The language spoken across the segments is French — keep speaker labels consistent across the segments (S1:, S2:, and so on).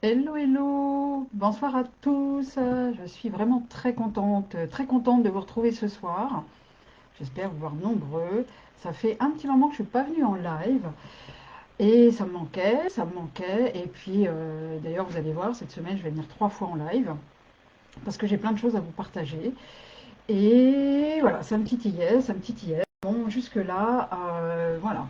S1: Hello, hello, bonsoir à tous. Je suis vraiment très contente de vous retrouver ce soir. J'espère vous voir nombreux. Ça fait un petit moment que je ne suis pas venue en live et ça me manquait, ça me manquait. Et puis d'ailleurs, vous allez voir, cette semaine, je vais venir 3 fois en live parce que j'ai plein de choses à vous partager. Et voilà, ça me titillait, ça me titillait. Bon, jusque-là, voilà.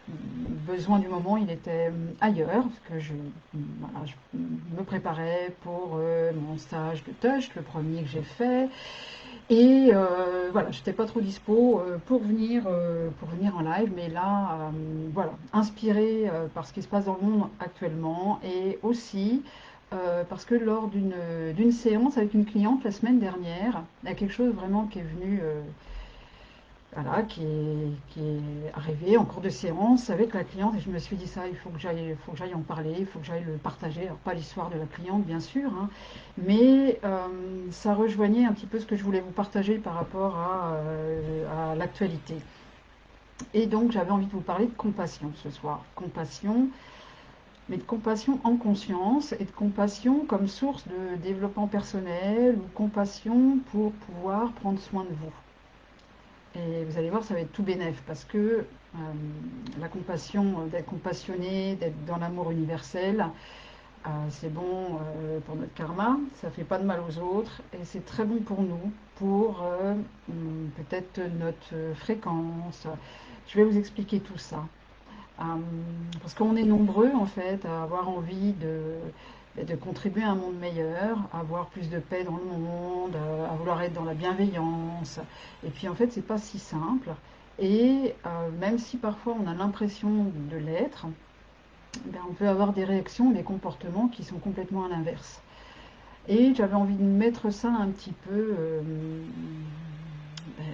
S1: Le besoin du moment, il était ailleurs, parce que voilà, je me préparais pour mon stage de touch, le premier que j'ai fait. Et voilà, j'étais pas trop dispo pour venir en live, mais là, voilà, inspirée par ce qui se passe dans le monde actuellement, et aussi parce que lors d'une séance avec une cliente la semaine dernière, il y a quelque chose vraiment qui est venu, voilà, qui est arrivé en cours de séance avec la cliente, et je me suis dit ça, il faut que j'aille en parler, il faut que j'aille le partager. Alors pas l'histoire de la cliente bien sûr, hein, mais ça rejoignait un petit peu ce que je voulais vous partager par rapport à l'actualité. Et donc j'avais envie de vous parler de compassion ce soir. Compassion, mais de compassion en conscience et de compassion comme source de développement personnel ou compassion pour pouvoir prendre soin de vous. Et vous allez voir, ça va être tout bénef parce que la compassion, d'être compassionné, d'être dans l'amour universel, c'est bon pour notre karma, ça fait pas de mal aux autres et c'est très bon pour nous, pour peut-être notre fréquence. Je vais vous expliquer tout ça. Euh, Parce qu'on est nombreux en fait à avoir envie de contribuer à un monde meilleur, à avoir plus de paix dans le monde, à vouloir être dans la bienveillance. Et puis en fait, c'est pas si simple. Et même si parfois on a l'impression de l'être, ben, on peut avoir des réactions, des comportements qui sont complètement à l'inverse. Et j'avais envie de mettre ça un petit peu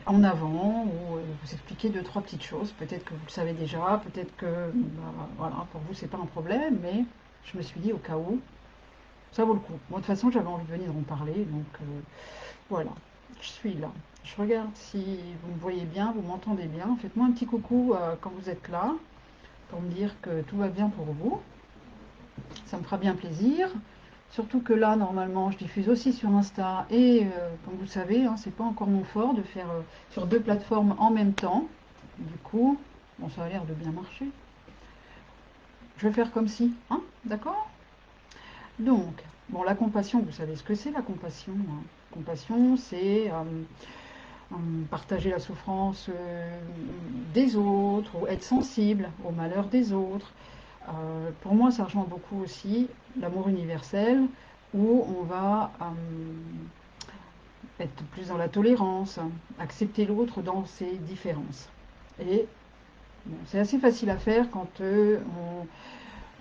S1: en avant ou vous expliquer deux, trois petites choses. Peut-être que vous le savez déjà, peut-être que bah, voilà, pour vous c'est pas un problème, mais je me suis dit au cas où, ça vaut le coup. Moi de toute façon j'avais envie de venir en parler, donc voilà, je suis là. Je regarde si vous me voyez bien, vous m'entendez bien. Faites-moi un petit coucou quand vous êtes là pour me dire que tout va bien pour vous. Ça me fera bien plaisir. Surtout que là, normalement, je diffuse aussi sur Insta et comme vous le savez, hein, c'est pas encore mon fort de faire sur deux plateformes en même temps. Du coup, bon, ça a l'air de bien marcher. Je vais faire comme si, hein, d'accord? Donc, bon, la compassion, vous savez ce que c'est la compassion, hein. Compassion, c'est partager la souffrance des autres ou être sensible au malheur des autres. Pour moi, ça rejoint beaucoup aussi l'amour universel, où on va être plus dans la tolérance, accepter l'autre dans ses différences. Et bon, c'est assez facile à faire quand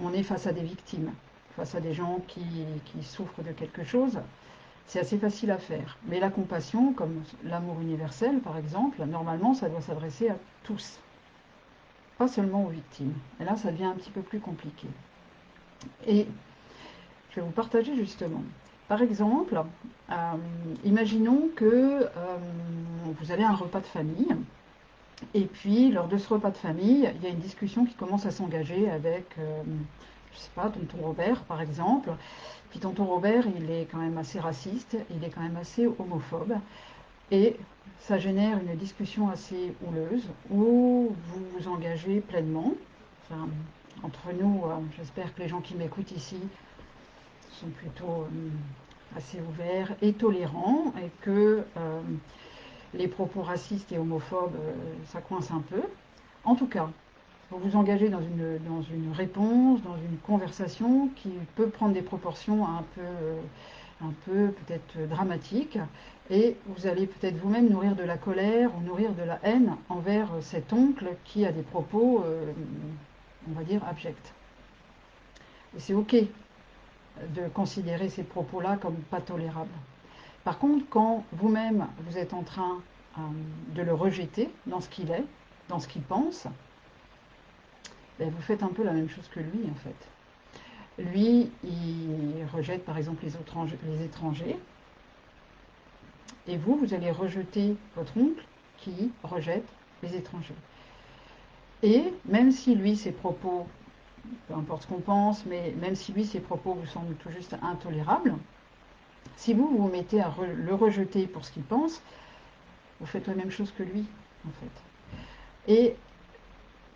S1: on est face à des victimes, face à des gens qui souffrent de quelque chose. C'est assez facile à faire. Mais la compassion, comme l'amour universel par exemple, normalement, ça doit s'adresser à tous, pas seulement aux victimes. Et là, ça devient un petit peu plus compliqué. Et je vais vous partager justement. Par exemple, euh, imaginons que vous avez un repas de famille, et puis lors de ce repas de famille, il y a une discussion qui commence à s'engager avec, je sais pas, tonton Robert par exemple. Puis tonton Robert, il est quand même assez raciste, il est quand même assez homophobe, et ça génère une discussion assez houleuse où vous vous engagez pleinement. Enfin, entre nous, j'espère que les gens qui m'écoutent ici sont plutôt assez ouverts et tolérants et que les propos racistes et homophobes, ça coince un peu. En tout cas, vous vous engagez dans une réponse, dans une conversation qui peut prendre des proportions un peu peut-être dramatiques, et vous allez peut-être vous-même nourrir de la colère ou nourrir de la haine envers cet oncle qui a des propos, on va dire, abjects. Et c'est ok de considérer ces propos-là comme pas tolérables. Par contre, quand vous-même vous êtes en train de le rejeter dans ce qu'il est, dans ce qu'il pense, ben, vous faites un peu la même chose que lui en fait. Lui, il rejette par exemple les étrangers, et vous, vous allez rejeter votre oncle qui rejette les étrangers. Et même si lui, ses propos peu importe ce qu'on pense, mais même si lui, ses propos vous semblent tout juste intolérables, si vous vous mettez à le rejeter pour ce qu'il pense, vous faites la même chose que lui, en fait. Et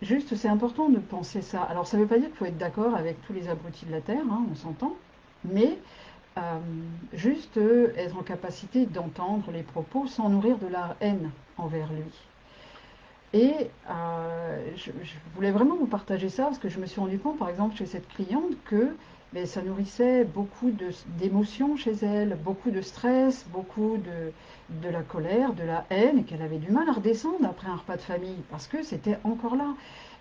S1: juste, c'est important de penser ça. Alors, ça ne veut pas dire qu'il faut être d'accord avec tous les abrutis de la Terre, hein, on s'entend, mais euh, juste être en capacité d'entendre les propos sans nourrir de la haine envers lui. Et je voulais vraiment vous partager ça parce que je me suis rendu compte, par exemple, chez cette cliente, que mais ça nourrissait beaucoup d'émotions chez elle, beaucoup de stress, beaucoup de la colère, de la haine, et qu'elle avait du mal à redescendre après un repas de famille parce que c'était encore là.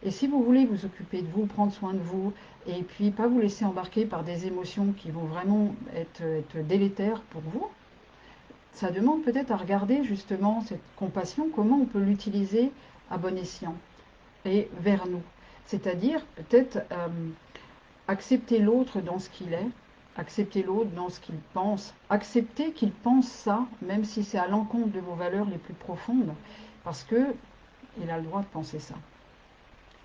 S1: Et si vous voulez vous occuper de vous, prendre soin de vous, et puis pas vous laisser embarquer par des émotions qui vont vraiment être délétères pour vous, ça demande peut-être à regarder justement cette compassion, comment on peut l'utiliser à bon escient et vers nous. C'est-à-dire peut-être accepter l'autre dans ce qu'il est, accepter l'autre dans ce qu'il pense, accepter qu'il pense ça, même si c'est à l'encontre de vos valeurs les plus profondes, parce que il a le droit de penser ça.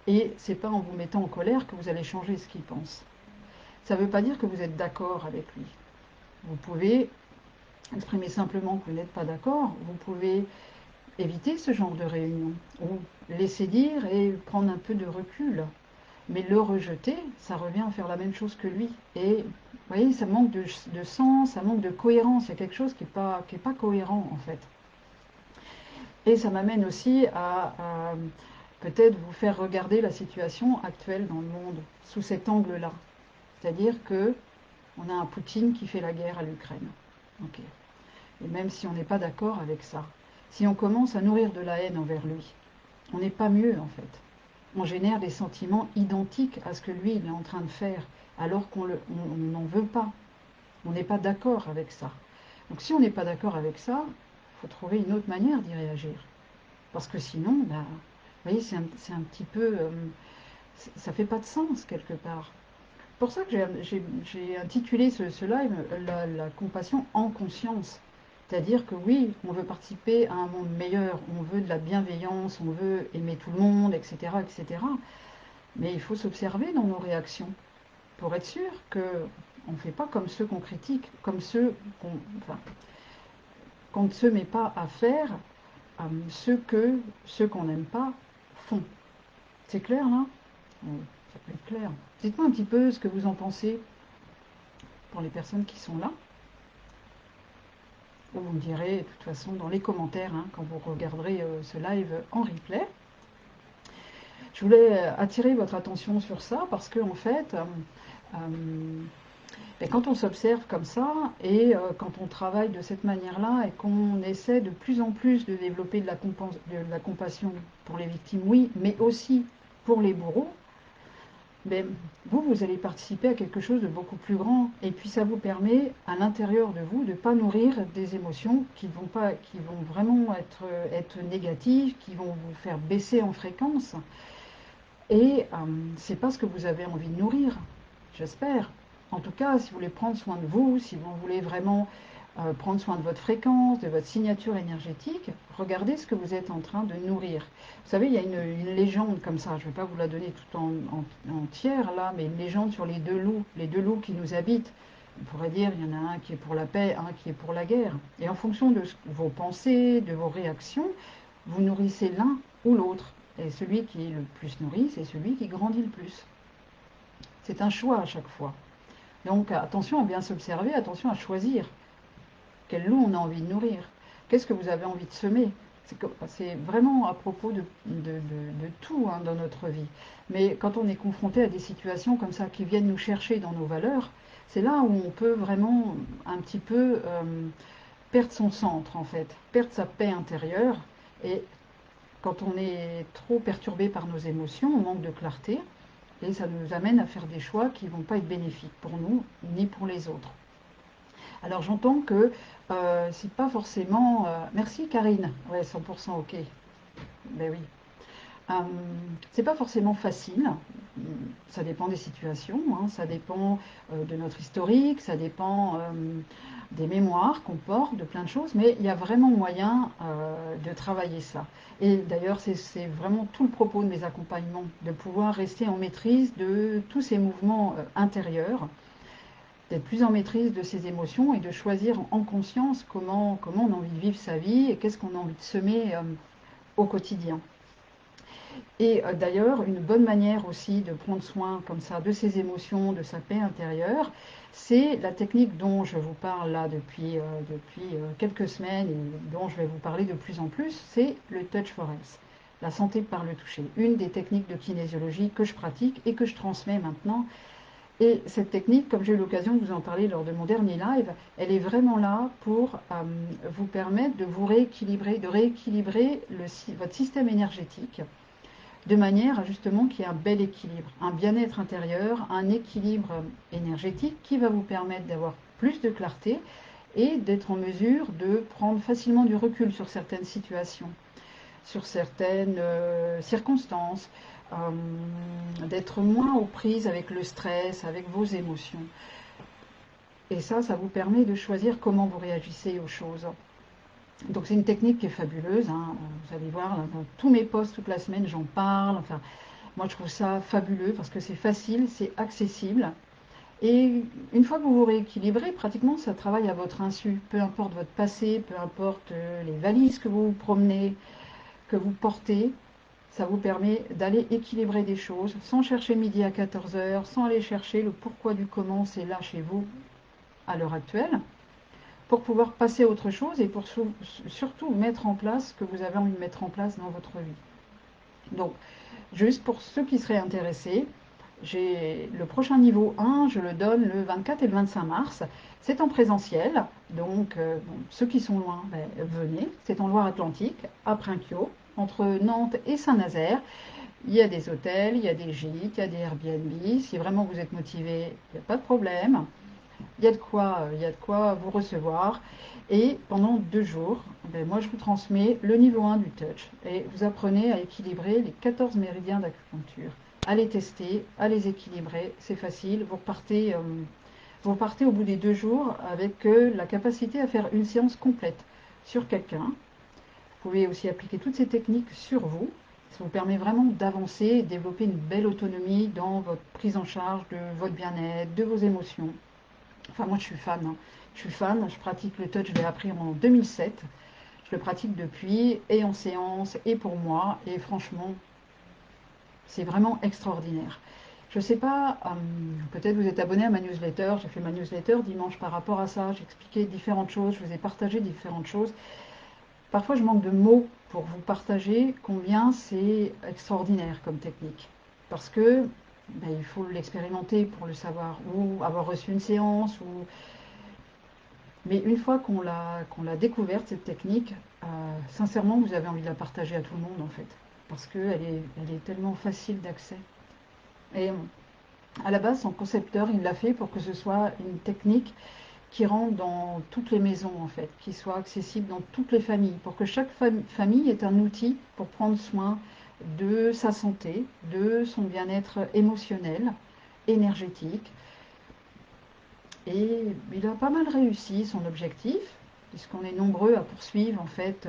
S1: Et c'est pas en vous mettant en colère que vous allez changer ce qu'il pense. Ça ne veut pas dire que vous êtes d'accord avec lui. Vous pouvez exprimer simplement que vous n'êtes pas d'accord, vous pouvez éviter ce genre de réunion, ou laisser dire et prendre un peu de recul. Mais le rejeter, ça revient à faire la même chose que lui. Et vous voyez, ça manque de sens, ça manque de cohérence, il y a quelque chose qui est pas cohérent en fait. Et ça m'amène aussi à peut-être vous faire regarder la situation actuelle dans le monde sous cet angle-là. C'est-à-dire que on a un Poutine qui fait la guerre à l'Ukraine. Ok. Et même si on n'est pas d'accord avec ça, si on commence à nourrir de la haine envers lui, on n'est pas mieux en fait. On génère des sentiments identiques à ce que lui il est en train de faire, alors qu'on n'en veut pas. On n'est pas d'accord avec ça. Donc si on n'est pas d'accord avec ça, il faut trouver une autre manière d'y réagir. Parce que sinon, bah, vous voyez, c'est un petit peu... ça fait pas de sens quelque part. C'est pour ça que j'ai intitulé ce live la compassion en conscience. C'est-à-dire que oui, on veut participer à un monde meilleur, on veut de la bienveillance, on veut aimer tout le monde, etc., etc. Mais il faut s'observer dans nos réactions pour être sûr qu'on ne fait pas comme ceux qu'on critique, comme ceux qu'on ne se met pas à faire ceux qu'on n'aime pas font. C'est clair là? Ça peut être clair. Dites-moi un petit peu ce que vous en pensez pour les personnes qui sont là. Ou vous me direz de toute façon dans les commentaires hein, quand vous regarderez ce live en replay. Je voulais attirer votre attention sur ça parce que en fait, quand on s'observe comme ça et quand on travaille de cette manière-là et qu'on essaie de plus en plus de développer de la compassion pour les victimes, oui, mais aussi pour les bourreaux, ben, vous allez participer à quelque chose de beaucoup plus grand. Et puis ça vous permet, à l'intérieur de vous, de ne pas nourrir des émotions qui vont vraiment être négatives, qui vont vous faire baisser en fréquence. Et c'est pas ce que vous avez envie de nourrir, j'espère. En tout cas, si vous voulez prendre soin de vous, si vous voulez vraiment prendre soin de votre fréquence, de votre signature énergétique, regardez ce que vous êtes en train de nourrir. Vous savez, il y a une légende comme ça, je ne vais pas vous la donner tout entière là, mais une légende sur les deux loups qui nous habitent. On pourrait dire, il y en a un qui est pour la paix, un qui est pour la guerre. Et en fonction de vos pensées, de vos réactions, vous nourrissez l'un ou l'autre. Et celui qui est le plus nourri, c'est celui qui grandit le plus. C'est un choix à chaque fois. Donc attention à bien s'observer, attention à choisir quel loup on a envie de nourrir. Qu'est-ce que vous avez envie de semer? C'est vraiment à propos de tout hein, dans notre vie. Mais quand on est confronté à des situations comme ça qui viennent nous chercher dans nos valeurs, c'est là où on peut vraiment un petit peu perdre son centre en fait, perdre sa paix intérieure. Et quand on est trop perturbé par nos émotions, on manque de clarté et ça nous amène à faire des choix qui ne vont pas être bénéfiques pour nous ni pour les autres. Alors j'entends que c'est pas forcément... merci Karine, ouais 100% ok. Ben oui. C'est pas forcément facile, ça dépend des situations, hein, ça dépend de notre historique, ça dépend des mémoires qu'on porte, de plein de choses, mais il y a vraiment moyen de travailler ça. Et d'ailleurs, c'est vraiment tout le propos de mes accompagnements, de pouvoir rester en maîtrise de tous ces mouvements intérieurs, d'être plus en maîtrise de ses émotions et de choisir en conscience comment on a envie de vivre sa vie et qu'est-ce qu'on a envie de semer au quotidien. Et d'ailleurs, une bonne manière aussi de prendre soin comme ça de ses émotions, de sa paix intérieure, c'est la technique dont je vous parle là depuis quelques semaines et dont je vais vous parler de plus en plus, c'est le Touch for Health, la santé par le toucher. Une des techniques de kinésiologie que je pratique et que je transmets maintenant. Et cette technique, comme j'ai eu l'occasion de vous en parler lors de mon dernier live, elle est vraiment là pour vous permettre de vous rééquilibrer, de rééquilibrer votre système énergétique de manière à justement qu'il y ait un bel équilibre, un bien-être intérieur, un équilibre énergétique qui va vous permettre d'avoir plus de clarté et d'être en mesure de prendre facilement du recul sur certaines situations, sur certaines circonstances, d'être moins aux prises avec le stress, avec vos émotions. Et ça vous permet de choisir comment vous réagissez aux choses. Donc c'est une technique qui est fabuleuse, hein. Vous allez voir, là, dans tous mes posts toute la semaine, j'en parle. Enfin, moi, je trouve ça fabuleux parce que c'est facile, c'est accessible. Et une fois que vous vous rééquilibrez, pratiquement, ça travaille à votre insu. Peu importe votre passé, peu importe les valises que vous promenez, que vous portez, ça vous permet d'aller équilibrer des choses sans chercher midi à 14 heures, sans aller chercher le pourquoi du comment c'est là chez vous à l'heure actuelle, pour pouvoir passer à autre chose et pour surtout mettre en place ce que vous avez envie de mettre en place dans votre vie. Donc, juste pour ceux qui seraient intéressés, j'ai le prochain niveau 1, je le donne le 24 et le 25 mars. C'est en présentiel, donc bon, ceux qui sont loin, ben, venez. C'est en Loire-Atlantique, à Princiot, entre Nantes et Saint-Nazaire. Il y a des hôtels, il y a des gîtes, il y a des Airbnb. Si vraiment vous êtes motivé, il n'y a pas de problème. Il y a de quoi vous recevoir. Et pendant 2 jours, ben moi je vous transmets le niveau 1 du touch. Et vous apprenez à équilibrer les 14 méridiens d'acupuncture. À les tester, à les équilibrer, c'est facile. Vous partez au bout des 2 jours avec la capacité à faire une séance complète sur quelqu'un. Vous pouvez aussi appliquer toutes ces techniques sur vous. Ça vous permet vraiment d'avancer et de développer une belle autonomie dans votre prise en charge de votre bien-être, de vos émotions. Enfin, moi, je suis fan, hein. Je suis fan. Je pratique le touch. Je l'ai appris en 2007. Je le pratique depuis, et en séance, et pour moi. Et franchement, c'est vraiment extraordinaire. Je ne sais pas, peut-être vous êtes abonné à ma newsletter. J'ai fait ma newsletter dimanche par rapport à ça. J'expliquais différentes choses. Je vous ai partagé différentes choses. Parfois, je manque de mots pour vous partager combien c'est extraordinaire comme technique. Parce que ben, il faut l'expérimenter pour le savoir, ou avoir reçu une séance, ou mais une fois qu'on l'a découverte, cette technique, sincèrement, vous avez envie de la partager à tout le monde, en fait. Parce qu'elle est tellement facile d'accès. Et à la base, son concepteur, il l'a fait pour que ce soit une technique qui rentre dans toutes les maisons, en fait, qui soit accessible dans toutes les familles, pour que chaque famille ait un outil pour prendre soin de sa santé, de son bien-être émotionnel, énergétique. Et il a pas mal réussi son objectif, puisqu'on est nombreux à poursuivre en fait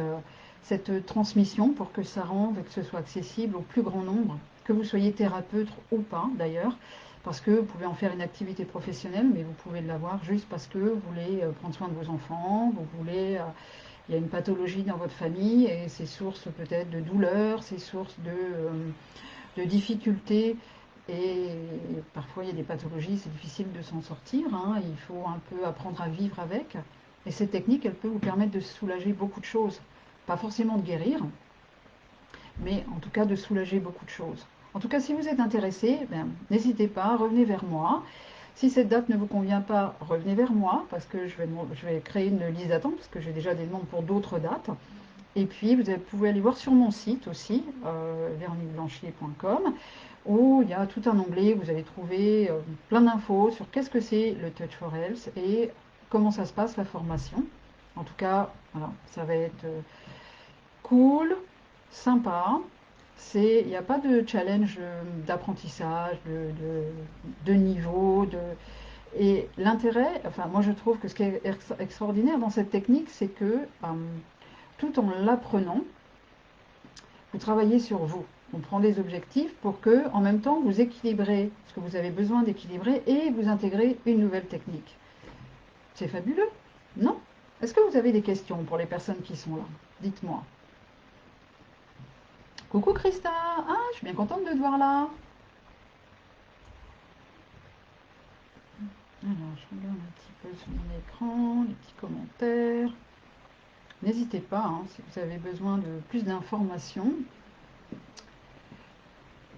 S1: cette transmission pour que ça rentre et que ce soit accessible au plus grand nombre, que vous soyez thérapeute ou pas d'ailleurs, parce que vous pouvez en faire une activité professionnelle, mais vous pouvez l'avoir juste parce que vous voulez prendre soin de vos enfants, il y a une pathologie dans votre famille et c'est source peut-être de douleur, c'est source de difficultés. Et parfois, il y a des pathologies, c'est difficile de s'en sortir, hein. Il faut un peu apprendre à vivre avec. Et cette technique, elle peut vous permettre de soulager beaucoup de choses. Pas forcément de guérir, mais en tout cas de soulager beaucoup de choses. En tout cas, si vous êtes intéressé, ben, n'hésitez pas, revenez vers moi. Si cette date ne vous convient pas, revenez vers moi, parce que je vais créer une liste d'attente, parce que j'ai déjà des demandes pour d'autres dates. Et puis, pouvez aller voir sur mon site aussi, véroniqueblanchier.com, où il y a tout un onglet, vous allez trouver plein d'infos sur qu'est-ce que c'est le Touch for Health et comment ça se passe la formation. En tout cas, voilà, ça va être cool, sympa. Il n'y a pas de challenge d'apprentissage, de niveau, Et l'intérêt, enfin moi je trouve que ce qui est extraordinaire dans cette technique, c'est que tout en l'apprenant, vous travaillez sur vous. On prend des objectifs pour que, en même temps, vous équilibrez ce que vous avez besoin d'équilibrer et vous intégrez une nouvelle technique. C'est fabuleux, non? Est-ce que vous avez des questions pour les personnes qui sont là? Dites-moi. Coucou Christa, ah, je suis bien contente de te voir là. Alors, je regarde un petit peu sur mon écran, les petits commentaires. N'hésitez pas, hein, si vous avez besoin de plus d'informations.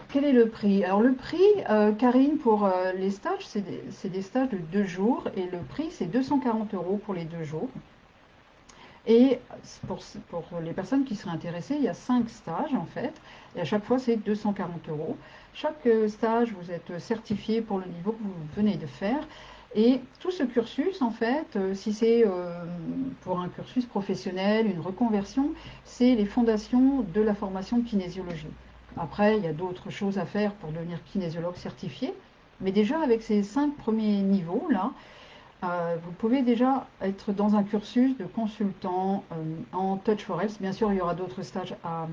S1: Quel est le prix? Alors le prix, Karine, pour les stages, c'est des stages de 2 jours et le prix c'est 240 € pour les 2 jours. Et pour les personnes qui seraient intéressées, il y a 5 stages en fait, et à chaque fois c'est 240 €. Chaque stage, vous êtes certifié pour le niveau que vous venez de faire. Et tout ce cursus, en fait, si c'est pour un cursus professionnel, une reconversion, c'est les fondations de la formation de kinésiologie. Après, il y a d'autres choses à faire pour devenir kinésiologue certifié. Mais déjà, avec ces 5 premiers niveaux-là, vous pouvez déjà être dans un cursus de consultant en Touch for Health. Bien sûr, il y aura d'autres stages à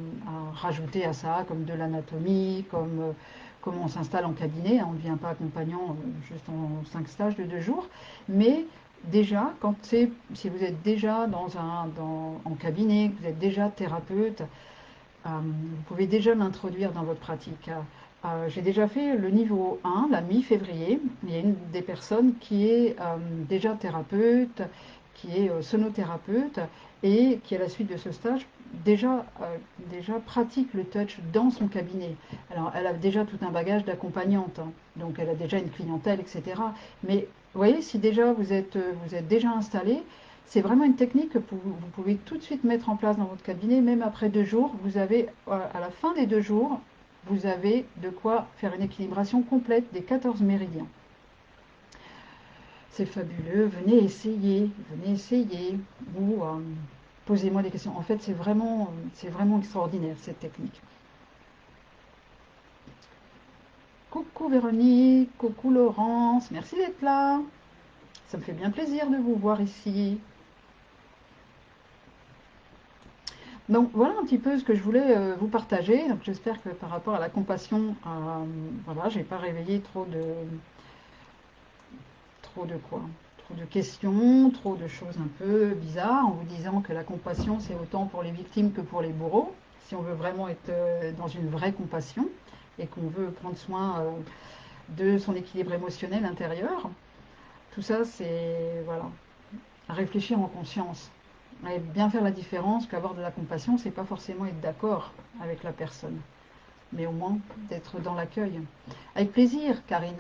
S1: rajouter à ça, comme de l'anatomie, comme comment on s'installe en cabinet. On ne devient pas accompagnant juste en 5 stages de 2 jours. Mais déjà, si vous êtes déjà en cabinet, que vous êtes déjà thérapeute, vous pouvez déjà l'introduire dans votre pratique. J'ai déjà fait le niveau 1, la mi-février. Il y a une des personnes qui est déjà thérapeute, qui est sonothérapeute et qui, à la suite de ce stage, déjà pratique le touch dans son cabinet. Alors, elle a déjà tout un bagage d'accompagnante, hein, donc elle a déjà une clientèle, etc. Mais vous voyez, si déjà vous êtes déjà installé, c'est vraiment une technique que vous pouvez tout de suite mettre en place dans votre cabinet, même après 2 jours. Vous avez, à la fin des 2 jours, vous avez de quoi faire une équilibration complète des 14 méridiens. C'est fabuleux, venez essayer, ou posez-moi des questions. En fait, c'est vraiment extraordinaire cette technique. Coucou Véronique, coucou Laurence, merci d'être là. Ça me fait bien plaisir de vous voir ici. Donc voilà un petit peu ce que je voulais vous partager. Donc j'espère que par rapport à la compassion, voilà, j'ai pas réveillé trop de quoi, trop de questions, trop de choses un peu bizarres en vous disant que la compassion c'est autant pour les victimes que pour les bourreaux. Si on veut vraiment être dans une vraie compassion et qu'on veut prendre soin de son équilibre émotionnel intérieur, tout ça c'est voilà, à réfléchir en conscience. Et bien faire la différence qu'avoir de la compassion, c'est pas forcément être d'accord avec la personne, mais au moins d'être dans l'accueil. Avec plaisir, Karine.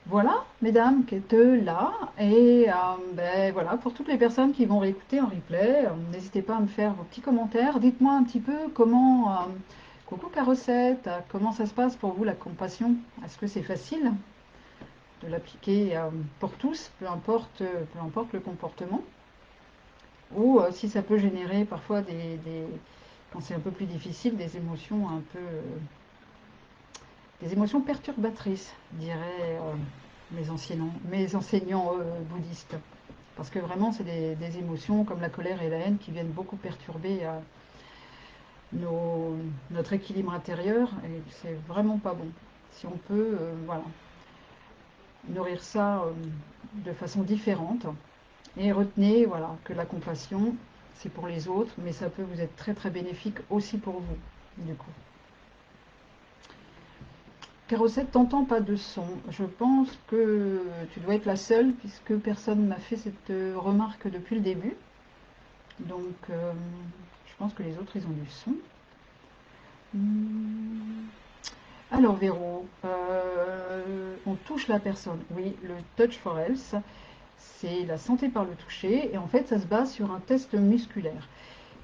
S1: Voilà, mesdames, qui êtes là. Et ben, voilà, pour toutes les personnes qui vont réécouter en replay, n'hésitez pas à me faire vos petits commentaires. Dites-moi un petit peu comment, coucou Carosette, comment ça se passe pour vous la compassion? Est-ce que c'est facile de l'appliquer pour tous, peu importe le comportement? Ou si ça peut générer parfois quand c'est un peu plus difficile, des émotions des émotions perturbatrices, diraient mes enseignants bouddhistes. Parce que vraiment, c'est des émotions comme la colère et la haine qui viennent beaucoup perturber notre équilibre intérieur et c'est vraiment pas bon. Si on peut, voilà, nourrir ça de façon différente. Et retenez voilà, que la compassion, c'est pour les autres, mais ça peut vous être très très bénéfique aussi pour vous, du coup. Carosette, t'entends pas de son. Je pense que tu dois être la seule, puisque personne ne m'a fait cette remarque depuis le début. Donc, je pense que les autres, ils ont du son. Alors, Véro, on touche la personne. Oui, le Touch for Health, c'est la santé par le toucher, et en fait, ça se base sur un test musculaire.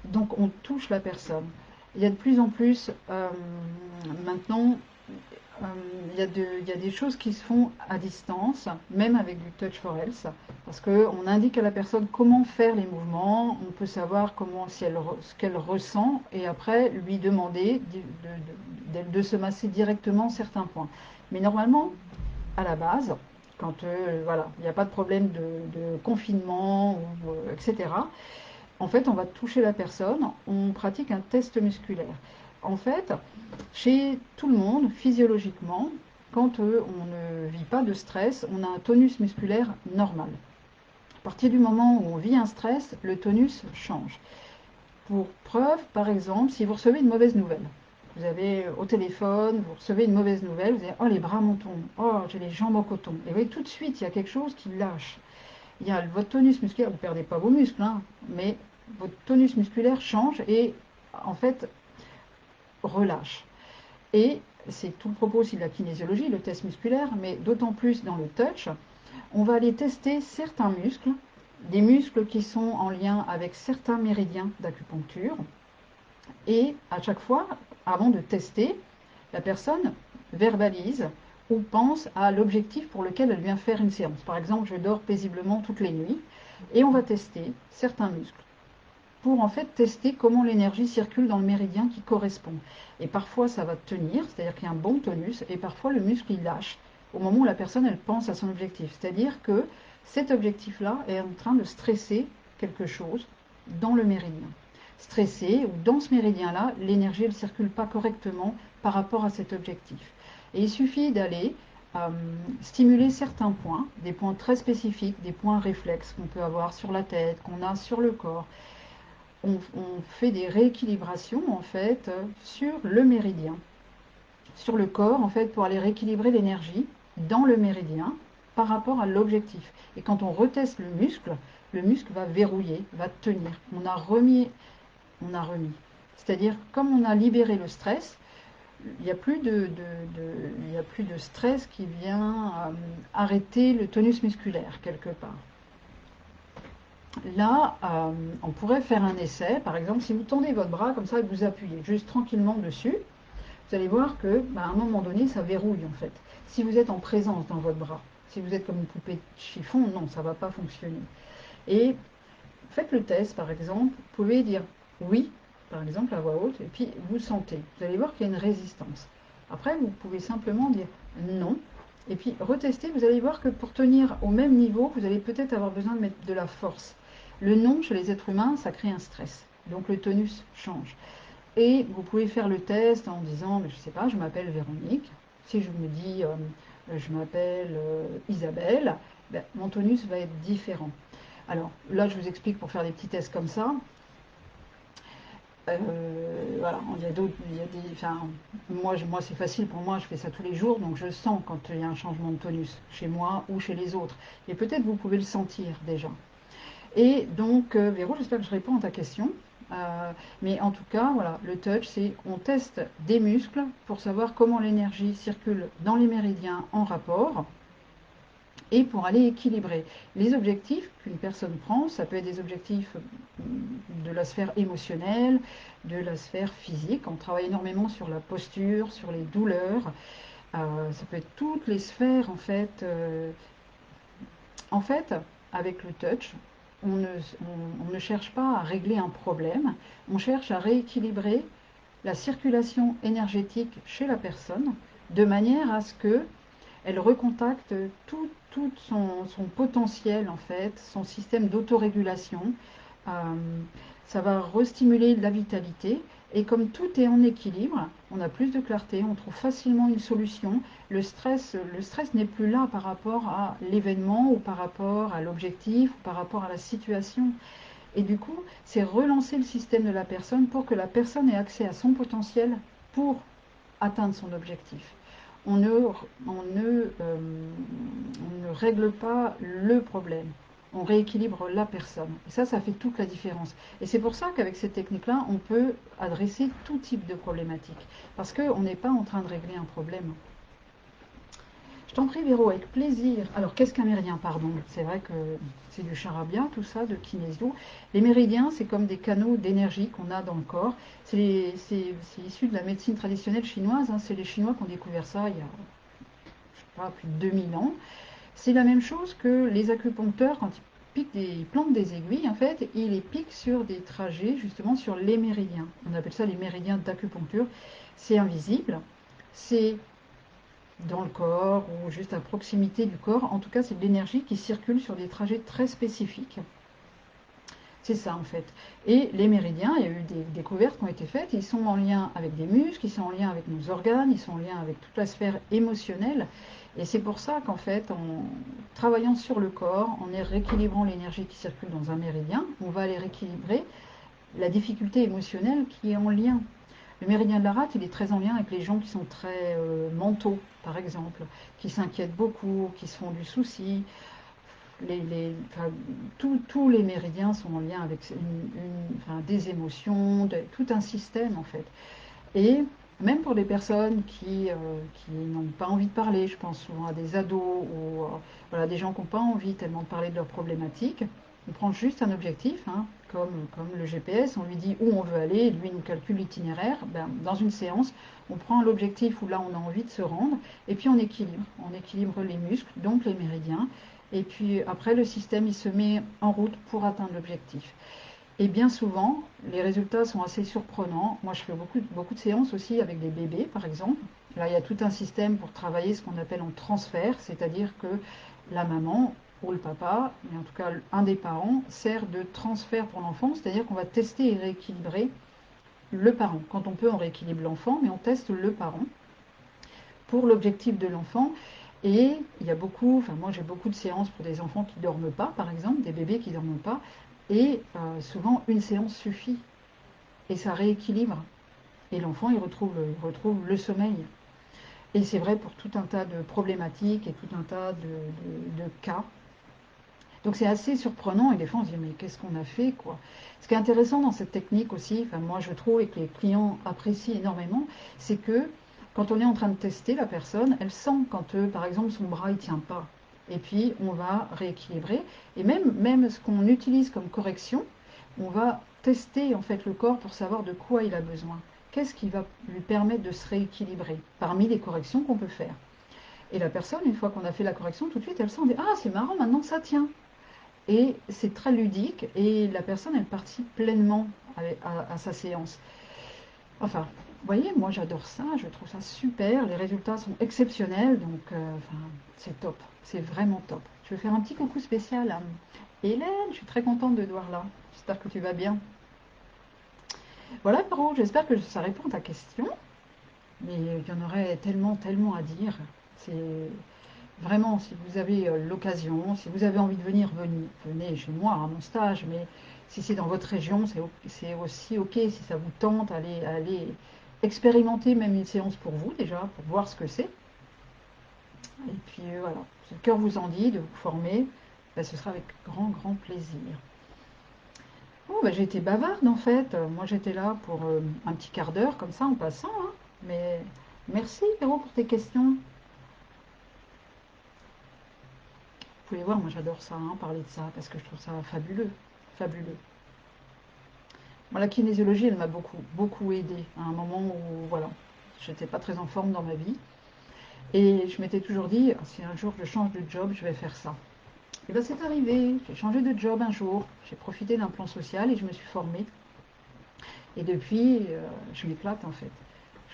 S1: Donc on touche la personne. Il y a de plus en plus maintenant, il y a des choses qui se font à distance, même avec du Touch for Health, parce qu'on indique à la personne comment faire les mouvements, on peut savoir ce qu'elle ressent, et après lui demander de se masser directement certains points. Mais normalement, à la base, quand voilà, il n'y a pas de problème de confinement, etc. En fait, on va toucher la personne, on pratique un test musculaire. En fait, chez tout le monde, physiologiquement, quand on ne vit pas de stress, on a un tonus musculaire normal. À partir du moment où on vit un stress, le tonus change. Pour preuve, par exemple, si vous recevez une mauvaise nouvelle, vous avez au téléphone, vous recevez une mauvaise nouvelle, vous avez oh les bras m'en tombent, oh j'ai les jambes en coton. Et vous voyez tout de suite, il y a quelque chose qui lâche. Il y a votre tonus musculaire, vous ne perdez pas vos muscles, hein, mais votre tonus musculaire change et en fait relâche. Et c'est tout le propos aussi de la kinésiologie, le test musculaire, mais d'autant plus dans le touch, on va aller tester certains muscles, des muscles qui sont en lien avec certains méridiens d'acupuncture. Et à chaque fois, avant de tester, la personne verbalise ou pense à l'objectif pour lequel elle vient faire une séance. Par exemple, je dors paisiblement toutes les nuits et on va tester certains muscles pour en fait tester comment l'énergie circule dans le méridien qui correspond. Et parfois ça va tenir, c'est-à-dire qu'il y a un bon tonus, et parfois le muscle il lâche au moment où la personne elle pense à son objectif. C'est-à-dire que cet objectif-là est en train de stresser quelque chose dans le méridien. Stressé, ou dans ce méridien-là, l'énergie ne circule pas correctement par rapport à cet objectif. Et il suffit d'aller stimuler certains points, des points très spécifiques, des points réflexes qu'on peut avoir sur la tête, qu'on a sur le corps. On fait des rééquilibrations en fait sur le méridien, sur le corps en fait pour aller rééquilibrer l'énergie dans le méridien par rapport à l'objectif. Et quand on reteste le muscle va verrouiller, va tenir. On a remis. C'est-à-dire comme on a libéré le stress, il n'y a plus il y a plus de stress qui vient arrêter le tonus musculaire quelque part. Là, on pourrait faire un essai. Par exemple, si vous tendez votre bras comme ça et que vous appuyez juste tranquillement dessus, vous allez voir que, à un moment donné, ça verrouille en fait. Si vous êtes en présence dans votre bras, si vous êtes comme une poupée de chiffon, non, ça ne va pas fonctionner. Et faites le test, par exemple. Vous pouvez dire oui, par exemple, à voix haute, et puis vous sentez. Vous allez voir qu'il y a une résistance. Après, vous pouvez simplement dire non. Et puis retester, vous allez voir que pour tenir au même niveau, vous allez peut-être avoir besoin de mettre de la force. Le non, chez les êtres humains, ça crée un stress. Donc le tonus change. Et vous pouvez faire le test en disant, je ne sais pas, je m'appelle Véronique. Si je me dis, je m'appelle Isabelle, ben, mon tonus va être différent. Alors là, je vous explique pour faire des petits tests comme ça. Voilà, il y a d'autres, enfin, moi c'est facile pour moi, je fais ça tous les jours, donc je sens quand il y a un changement de tonus chez moi ou chez les autres. Et peut-être vous pouvez le sentir déjà. Et donc, Véro, j'espère que je réponds à ta question. Mais en tout cas, voilà, le touch, c'est on teste des muscles pour savoir comment l'énergie circule dans les méridiens en rapport et pour aller équilibrer. Les objectifs qu'une personne prend, ça peut être des objectifs de la sphère émotionnelle, de la sphère physique. On travaille énormément sur la posture, sur les douleurs. Ça peut être toutes les sphères en fait. En fait, avec le touch, on ne cherche pas à régler un problème, on cherche à rééquilibrer la circulation énergétique chez la personne de manière à ce que elle recontacte tout son potentiel en fait, son système d'autorégulation. Euh, Ça va restimuler la vitalité et comme tout est en équilibre, on a plus de clarté, on trouve facilement une solution. Le stress n'est plus là par rapport à l'événement ou par rapport à l'objectif ou par rapport à la situation. Et du coup, c'est relancer le système de la personne pour que la personne ait accès à son potentiel pour atteindre son objectif. On ne règle pas le problème, on rééquilibre la personne. Et ça fait toute la différence. Et c'est pour ça qu'avec cette technique-là, on peut adresser tout type de problématiques. Parce qu'on n'est pas en train de régler un problème. Je t'en prie, Véro, avec plaisir. Alors, qu'est-ce qu'un méridien, pardon? C'est vrai que c'est du charabia, tout ça, de kinésio. Les méridiens, c'est comme des canaux d'énergie qu'on a dans le corps. C'est issu de la médecine traditionnelle chinoise. Hein. C'est les Chinois qui ont découvert ça il y a, je sais pas, plus de 2000 ans. C'est la même chose que les acupuncteurs, quand ils plantent des aiguilles, en fait, ils les piquent sur des trajets, justement, sur les méridiens. On appelle ça les méridiens d'acupuncture. C'est invisible. C'est dans le corps ou juste à proximité du corps. En tout cas, c'est de l'énergie qui circule sur des trajets très spécifiques. C'est ça en fait. Et les méridiens, il y a eu des découvertes qui ont été faites, ils sont en lien avec des muscles, ils sont en lien avec nos organes, ils sont en lien avec toute la sphère émotionnelle. Et c'est pour ça qu'en fait, en travaillant sur le corps, en rééquilibrant l'énergie qui circule dans un méridien, on va aller rééquilibrer la difficulté émotionnelle qui est en lien. Le méridien de la rate, il est très en lien avec les gens qui sont très mentaux, par exemple, qui s'inquiètent beaucoup, qui se font du souci, enfin, tous les méridiens sont en lien avec enfin, des émotions, tout un système en fait. Et même pour des personnes qui n'ont pas envie de parler, je pense souvent à des ados ou voilà, des gens qui n'ont pas envie tellement de parler de leurs problématiques, on prend juste un objectif, hein, comme le GPS, on lui dit où on veut aller, lui il nous calcule l'itinéraire. Ben, dans une séance, on prend l'objectif où là on a envie de se rendre, et puis on équilibre les muscles, donc les méridiens, et puis après le système il se met en route pour atteindre l'objectif. Et bien souvent, les résultats sont assez surprenants. Moi, je fais beaucoup de séances aussi avec des bébés, par exemple. Là, il y a tout un système pour travailler ce qu'on appelle en transfert, c'est-à-dire que la maman ou le papa, mais en tout cas un des parents, sert de transfert pour l'enfant, c'est-à-dire qu'on va tester et rééquilibrer le parent. Quand on peut, on rééquilibre l'enfant, mais on teste le parent pour l'objectif de l'enfant. Et il y a beaucoup, enfin moi j'ai beaucoup de séances pour des enfants qui ne dorment pas, par exemple, des bébés qui ne dorment pas, et souvent une séance suffit, et ça rééquilibre. Et l'enfant il retrouve le sommeil. Et c'est vrai pour tout un tas de problématiques et tout un tas de cas. Donc c'est assez surprenant et des fois on se dit mais qu'est-ce qu'on a fait quoi. Ce qui est intéressant dans cette technique aussi, enfin moi je trouve et que les clients apprécient énormément, c'est que quand on est en train de tester la personne, elle sent quand par exemple son bras il tient pas. Et puis on va rééquilibrer. Et même ce qu'on utilise comme correction, on va tester en fait le corps pour savoir de quoi il a besoin. Qu'est-ce qui va lui permettre de se rééquilibrer parmi les corrections qu'on peut faire. Et la personne, une fois qu'on a fait la correction, tout de suite elle sent, ah c'est marrant, maintenant ça tient. Et c'est très ludique et la personne elle participe pleinement à sa séance. Enfin, vous voyez, moi j'adore ça, je trouve ça super, les résultats sont exceptionnels, donc enfin, c'est top, c'est vraiment top. Je vais faire un petit coucou spécial à Hélène, je suis très contente de te voir là, j'espère que tu vas bien. Voilà Caro, j'espère que ça répond à ta question, mais il y en aurait tellement, tellement à dire. C'est vraiment, si vous avez l'occasion, si vous avez envie de venir, venez chez moi à mon stage, mais si c'est dans votre région, c'est aussi ok, si ça vous tente, allez expérimenter même une séance pour vous déjà, pour voir ce que c'est. Et puis voilà, si le cœur vous en dit de vous former, ben, ce sera avec grand, grand plaisir. Oh, ben, j'ai été bavarde en fait, moi j'étais là pour un petit quart d'heure comme ça en passant, hein. Mais merci Véro pour tes questions. Vous pouvez voir, moi j'adore ça, hein, parler de ça, parce que je trouve ça fabuleux, fabuleux. Moi, la kinésiologie, elle m'a beaucoup, beaucoup aidée à un moment où, voilà, j'étais pas très en forme dans ma vie. Et je m'étais toujours dit, ah, si un jour je change de job, je vais faire ça. Et bien c'est arrivé, j'ai changé de job un jour, j'ai profité d'un plan social et je me suis formée. Et depuis, je m'éclate en fait.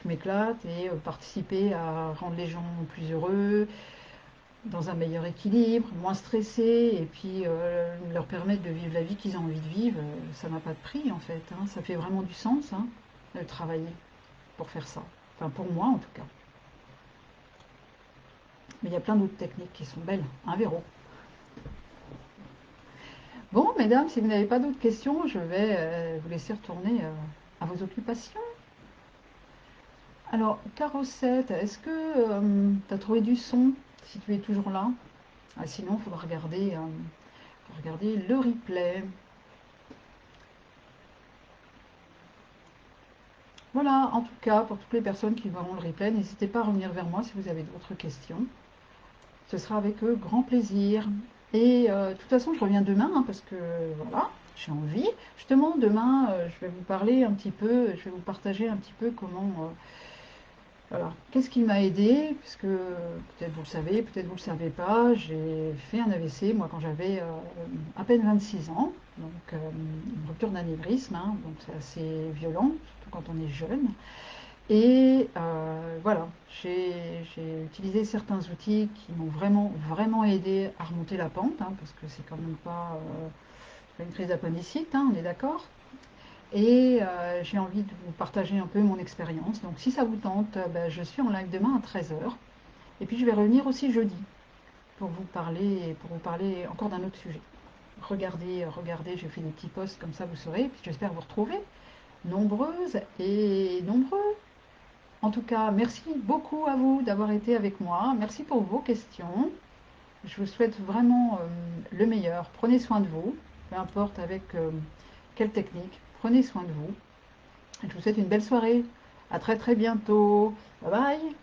S1: Je m'éclate et participer à rendre les gens plus heureux, dans un meilleur équilibre, moins stressés, et puis leur permettre de vivre la vie qu'ils ont envie de vivre, ça n'a pas de prix en fait, hein. Ça fait vraiment du sens, hein, de travailler pour faire ça. Enfin pour moi en tout cas. Mais il y a plein d'autres techniques qui sont belles, un verrou. Bon mesdames, si vous n'avez pas d'autres questions, je vais vous laisser retourner à vos occupations. Alors, Carosette, est-ce que tu as trouvé du son si tu es toujours là? Ah, sinon, il faudra regarder le replay. Voilà, en tout cas, pour toutes les personnes qui verront le replay, n'hésitez pas à revenir vers moi si vous avez d'autres questions. Ce sera avec grand plaisir. Et de toute façon, je reviens demain, hein, parce que voilà, j'ai envie. Justement, demain, je vais vous parler un petit peu, je vais vous partager un petit peu comment, voilà, qu'est-ce qui m'a aidé, puisque peut-être vous le savez, peut-être vous ne le savez pas, j'ai fait un AVC, moi, quand j'avais à peine 26 ans, donc une rupture d'anévrisme, hein, donc c'est assez violent, surtout quand on est jeune. Et voilà, J'ai utilisé certains outils qui m'ont vraiment aidé à remonter la pente, hein, parce que c'est quand même pas une crise d'appendicite, hein, on est d'accord. Et j'ai envie de vous partager un peu mon expérience. Donc si ça vous tente, ben, je suis en live demain à 13 h. Et puis je vais revenir aussi jeudi pour vous parler encore d'un autre sujet. Regardez, j'ai fait des petits posts comme ça, vous saurez. Et puis j'espère vous retrouver nombreuses et nombreux. En tout cas, merci beaucoup à vous d'avoir été avec moi. Merci pour vos questions. Je vous souhaite vraiment le meilleur. Prenez soin de vous, peu importe avec quelle technique. Prenez soin de vous. Je vous souhaite une belle soirée. À très très bientôt. Bye bye.